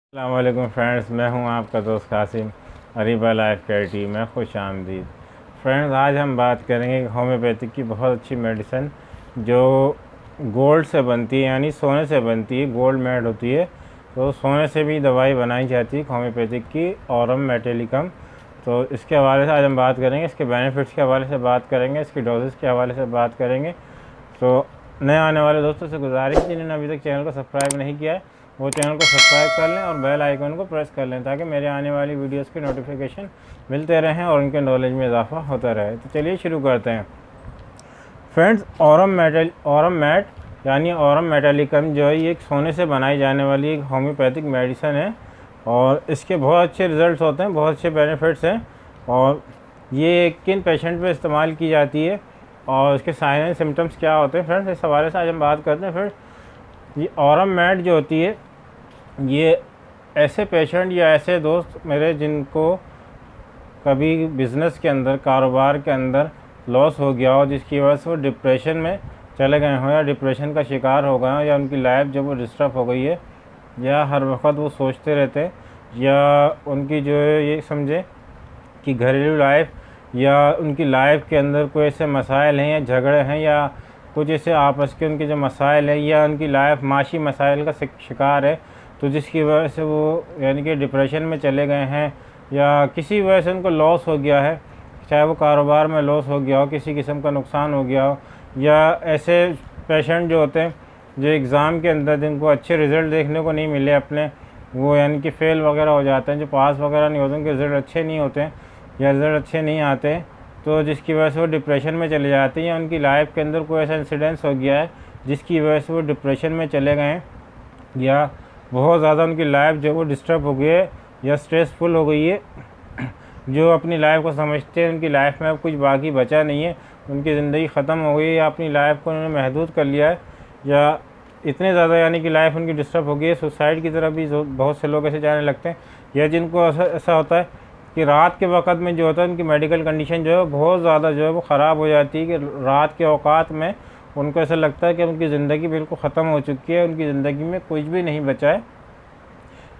अस्सलाम वालेकुम फ्रेंड्स, मैं हूं आपका दोस्त Kasim. Areeba life care team में खुश आमदीद। फ्रेंड्स, आज हम बात करेंगे होम्योपैथिक की बहुत अच्छी मेडिसिन जो गोल्ड से बनती है, यानी सोने से बनती है, गोल्ड मेड होती है। तो सोने से भी दवाई बनाई जाती है होम्योपैथिक की, ऑरम मेटेलिकम। तो इसके हवाले से आज हम बात करेंगे, इसके बेनिफिट्स के हवाले से बात करेंगे, इसकी डोजेस के हवाले से बात करेंगे। तो नए आने वाले दोस्तों से गुजारिश, जिन्होंने अभी तक चैनल को सब्सक्राइब नहीं किया है वो चैनल को सब्सक्राइब कर लें और बेल आइकन को प्रेस कर लें, ताकि मेरे आने वाली वीडियोस की नोटिफिकेशन मिलते रहें और उनके नॉलेज में इजाफा होता रहे। तो चलिए शुरू करते हैं फ्रेंड्स। ऑरम मैट यानी ऑरम मेटेलिकम जो है, ये एक सोने से बनाई जाने वाली एक होम्योपैथिक मेडिसिन है और इसके बहुत अच्छे रिज़ल्ट होते हैं, बहुत अच्छे बेनिफिट्स हैं। और ये किन पेशेंट पे इस्तेमाल की जाती है और इसके साइन एंड सिम्टम्स क्या होते हैं फ्रेंड्स, इस हवाले से आज हम बात करते हैं। फ्रेंड्स, ये ऑरम मैट जो होती है, ये ऐसे पेशेंट या ऐसे दोस्त मेरे जिनको कभी बिज़नेस के अंदर, कारोबार के अंदर लॉस हो गया हो, जिसकी वजह से वो डिप्रेशन में चले गए हों या डिप्रेशन का शिकार हो गए हों, या उनकी लाइफ जब वो डिस्टर्ब हो गई है, या हर वक्त वो सोचते रहते हैं, या उनकी जो है ये समझे कि घरेलू लाइफ या उनकी लाइफ के अंदर कोई ऐसे मसाइल हैं या झगड़े हैं या कुछ ऐसे आपस के उनके जो मसाइल हैं, या उनकी लाइफ माशी मसाइल का शिकार है, तो जिसकी वजह से वो यानी कि डिप्रेशन में चले गए हैं, या किसी वजह से उनको लॉस हो गया है, चाहे वो कारोबार में लॉस हो गया हो, किसी किस्म का नुकसान हो गया हो, या ऐसे पेशेंट जो होते हैं जो एग्ज़ाम के अंदर जिनको अच्छे रिज़ल्ट देखने को नहीं मिले अपने, वो यानी कि फ़ेल वगैरह हो जाते हैं, जो पास वगैरह नहीं होते, उनके रिज़ल्ट अच्छे नहीं होते हैं या रिज़ल्ट अच्छे नहीं आते, तो जिसकी वजह से वो डिप्रेशन में चले जाते हैं, या उनकी लाइफ के अंदर कोई ऐसा इंसिडेंस हो गया है जिसकी वजह से वो डिप्रेशन में चले गए हैं, या बहुत ज़्यादा उनकी लाइफ जो वो डिस्टर्ब हो गई है या स्ट्रेसफुल हो गई है, जो अपनी लाइफ को समझते हैं उनकी लाइफ में अब कुछ बाकी बचा नहीं है, उनकी ज़िंदगी ख़त्म हो गई है, या अपनी लाइफ को उन्होंने महदूद कर लिया है, या इतने ज़्यादा यानी कि लाइफ उनकी डिस्टर्ब हो गई है, सुसाइड की तरफ भी बहुत से लोग ऐसे जाने लगते हैं, या जिनको ऐसा होता है कि रात के वक्त में जो होता है उनकी मेडिकल कंडीशन जो है बहुत ज़्यादा जो है वो ख़राब हो जाती है, कि रात के औकात में उनको ऐसा लगता है कि उनकी ज़िंदगी बिल्कुल ख़त्म हो चुकी है, उनकी ज़िंदगी में कुछ भी नहीं बचा है,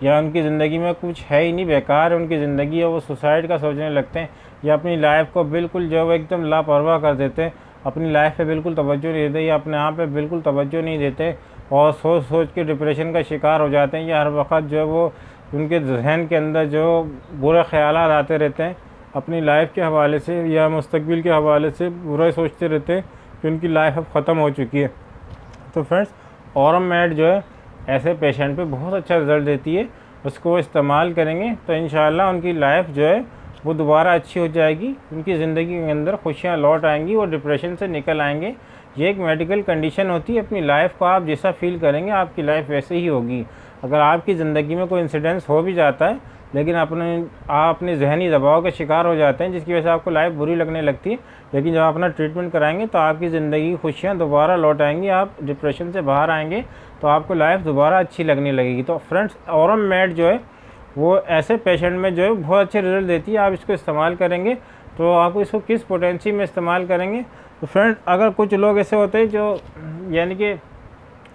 या उनकी ज़िंदगी में कुछ है ही नहीं, बेकार है उनकी ज़िंदगी है, वो सुसाइड का सोचने लगते हैं, या अपनी लाइफ को बिल्कुल जो है वो एकदम लापरवाह कर देते हैं, अपनी लाइफ पे बिल्कुल तवज्जो नहीं देते, या अपने आप पे बिल्कुल तवज्जो नहीं देते, और सोच सोच के डिप्रेशन का शिकार हो जाते हैं, या हर वक्त जो है वो उनके जहन के अंदर जो बुरे ख़यालात आते रहते हैं अपनी लाइफ के हवाले से, या मुस्तकबिल के हवाले से बुरा सोचते रहते हैं कि उनकी लाइफ अब ख़त्म हो चुकी है। तो फ्रेंड्स, ऑरम मैट जो है ऐसे पेशेंट पे बहुत अच्छा रिज़ल्ट देती है, उसको वो इस्तेमाल करेंगे तो इंशाअल्लाह उनकी लाइफ जो है वो दोबारा अच्छी हो जाएगी, उनकी ज़िंदगी के अंदर खुशियाँ लौट आएंगी, वो डिप्रेशन से निकल आएंगे। ये एक मेडिकल कंडीशन होती है, अपनी लाइफ को आप जैसा फील करेंगे आपकी लाइफ वैसे ही होगी। अगर आपकी ज़िंदगी में कोई इंसिडेंस हो भी जाता है, लेकिन आप अपने जहनी दबाव के शिकार हो जाते हैं, जिसकी वजह से आपको लाइफ बुरी लगने लगती है, लेकिन जब आप अपना ट्रीटमेंट कराएंगे तो आपकी ज़िंदगी की खुशियाँ दोबारा लौट आएंगी, आप डिप्रेशन से बाहर आएंगे, तो आपको लाइफ दोबारा अच्छी लगने लगेगी। तो फ्रेंड्स, ऑरम मैट जो है वो ऐसे पेशेंट में जो है बहुत अच्छे रिज़ल्ट देती है। आप इसको इस्तेमाल करेंगे तो आप इसको किस पोटेंसी में इस्तेमाल करेंगे, तो फ्रेंड्स, अगर कुछ लोग ऐसे होते हैं जो यानी कि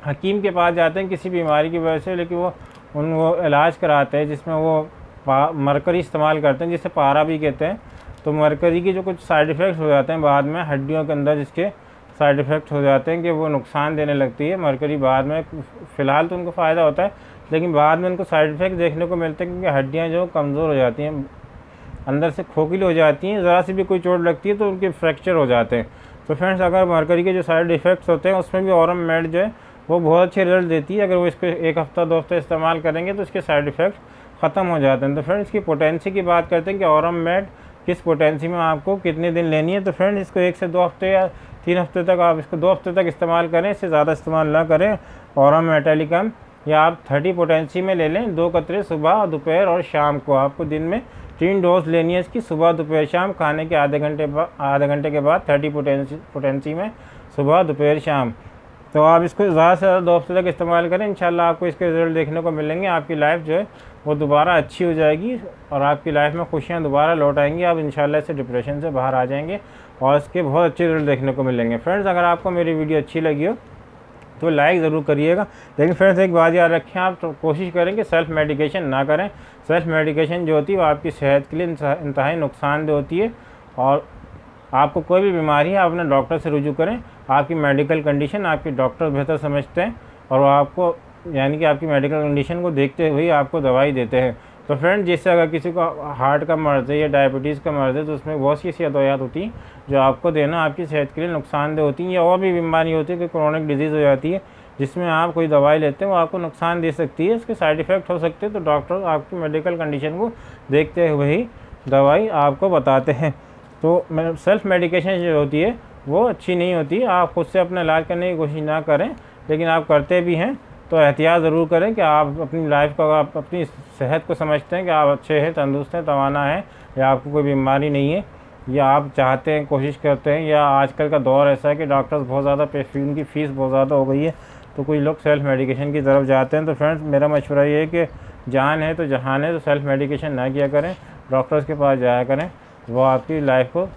हकीम के पास जाते हैं किसी बीमारी की वजह से, लेकिन वो इलाज कराते हैं जिसमें वो मरकरी इस्तेमाल करते हैं, जिसे पारा भी कहते हैं। तो मरकरी के जो कुछ साइड इफ़ेक्ट्स हो जाते हैं बाद में हड्डियों के अंदर, जिसके साइड इफ़ेक्ट्स हो जाते हैं कि वो नुकसान देने लगती है मरकरी बाद में। फ़िलहाल तो उनको फ़ायदा होता है, लेकिन बाद में उनको साइड इफ़ेक्ट देखने को मिलते हैं, क्योंकि हड्डियाँ जो कमज़ोर हो जाती हैं, अंदर से खोखली हो जाती हैं, ज़रा सी भी कोई चोट लगती है तो उनके फ्रैक्चर हो जाते हैं। तो फ्रेंड्स, अगर मरकरी के जो साइड इफ़ेक्ट्स होते हैं उसमें भी ऑरम मैट जो है वो बहुत अच्छे रिजल्ट देती है। अगर वो इसको एक हफ़्ता 2 हफ्ते इस्तेमाल करेंगे तो इसके साइड इफ़ेक्ट ख़त्म हो जाते हैं। तो फ्रेंड्स, इसकी पोटेंसी की बात करते हैं कि ऑरम मैट किस पोटेंसी में आपको कितने दिन लेनी है। तो फ्रेंड्स, इसको 1 से 2 हफ्ते या 3 हफ्ते तक आप इसको 2 हफ्ते तक इस्तेमाल करें, इससे ज़्यादा इस्तेमाल ना करें ऑरम मेटेलिकम। या आप 30 पोटेंसी में ले लें, 2 कतरे सुबह, दोपहर और शाम को। आपको दिन में 3 डोज लेनी है इसकी, सुबह, दोपहर, शाम, खाने के आधे घंटे के बाद 30 पोटेंसी में, सुबह, दोपहर, शाम। तो आप इसको ज़्यादा से ज़्यादा 2 हफ्ते तक इस्तेमाल करें, इंशाल्लाह आपको इसके रिज़ल्ट देखने को मिलेंगे। आपकी लाइफ जो है वो दोबारा अच्छी हो जाएगी और आपकी लाइफ में खुशियाँ दोबारा लौट आएंगी। आप इंशाल्लाह से डिप्रेशन से बाहर आ जाएंगे और इसके बहुत अच्छे रिज़ल्ट देखने को मिलेंगे। फ्रेंड्स, अगर आपको मेरी वीडियो अच्छी लगी हो तो लाइक ज़रूर करिएगा। लेकिन फ्रेंड्स एक बात याद रखें, आप तो कोशिश करें कि सेल्फ़ मेडिकेशन ना करें। सेल्फ़ मेडिकेशन जो होती है वो आपकी सेहत के लिए इंतहाई नुकसानदेह होती है। और आपको कोई भी बीमारी है, आप अपने डॉक्टर से रुजू करें। आपकी मेडिकल कंडीशन आपके डॉक्टर बेहतर समझते हैं और वो आपको यानी कि आपकी मेडिकल कंडीशन को देखते हुए आपको दवाई देते हैं। तो फ्रेंड, जिससे अगर किसी को हार्ट का मर्ज़ है या डायबिटीज़ का मर्ज़ है तो उसमें बहुत सी ऐसी दवाइयाँ होती हैं जो आपको देना आपकी सेहत के लिए नुकसानदेह होती हैं। या और भी बीमारी होती है कि क्रोनिक डिजीज़ हो जाती है जिसमें आप कोई दवाई लेते हैं वो आपको नुकसान दे सकती है, इसके साइड इफ़ेक्ट हो सकते हैं। तो डॉक्टर आपकी मेडिकल कंडीशन को देखते हुए ही दवाई आपको बताते हैं। तो सेल्फ़ मेडिकेशन जो होती है वो अच्छी नहीं होती। आप खुद से अपना इलाज करने की कोशिश ना करें, लेकिन आप करते भी हैं तो एहतियात ज़रूर करें कि आप अपनी लाइफ को, आप अपनी सेहत को समझते हैं कि आप अच्छे हैं, तंदुरुस्त हैं, तवाना हैं, या आपको कोई बीमारी नहीं है, या आप चाहते हैं, कोशिश करते हैं, या आजकल का दौर ऐसा है कि डॉक्टर्स बहुत ज़्यादा उनकी फ़ीस बहुत ज़्यादा हो गई है तो कोई लोग सेल्फ़ मेडिकेशन की तरफ जाते हैं। तो फ्रेंड्स, मेरा मशवरा ये है कि जान है तो जहान है, तो सेल्फ़ मेडिकेशन ना किया करें, डॉक्टर्स के पास जाया करें। वो आपकी लाइफ को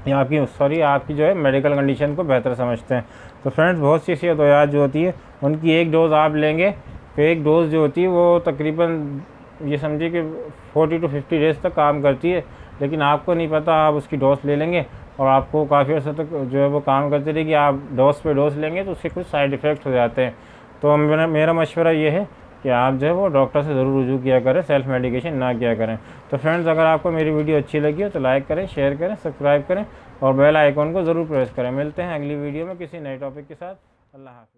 या आपकी जो है मेडिकल कंडीशन को बेहतर समझते हैं। तो फ्रेंड्स, बहुत सी ऐसी दवाइयाँ जो होती है उनकी एक डोज़ आप लेंगे तो एक डोज़ जो होती है वो तकरीबन ये समझिए कि 40 to 50 डेज़ तक काम करती है। लेकिन आपको नहीं पता, आप उसकी डोज ले लेंगे और आपको काफ़ी अर्से तक जो है वो काम करती रहेगी। आप डोज पे डोज लेंगे तो उसके कुछ साइड इफ़ेक्ट हो जाते हैं। तो मेरा मशवरा ये है कि आप जो है वो डॉक्टर से ज़रूर रुजू किया करें, सेल्फ़ मेडिकेशन ना किया करें। तो फ्रेंड्स, अगर आपको मेरी वीडियो अच्छी लगी हो तो लाइक करें, शेयर करें, सब्सक्राइब करें और बेल आइकॉन को ज़रूर प्रेस करें। मिलते हैं अगली वीडियो में किसी नए टॉपिक के साथ। अल्लाह हाफ़िज़।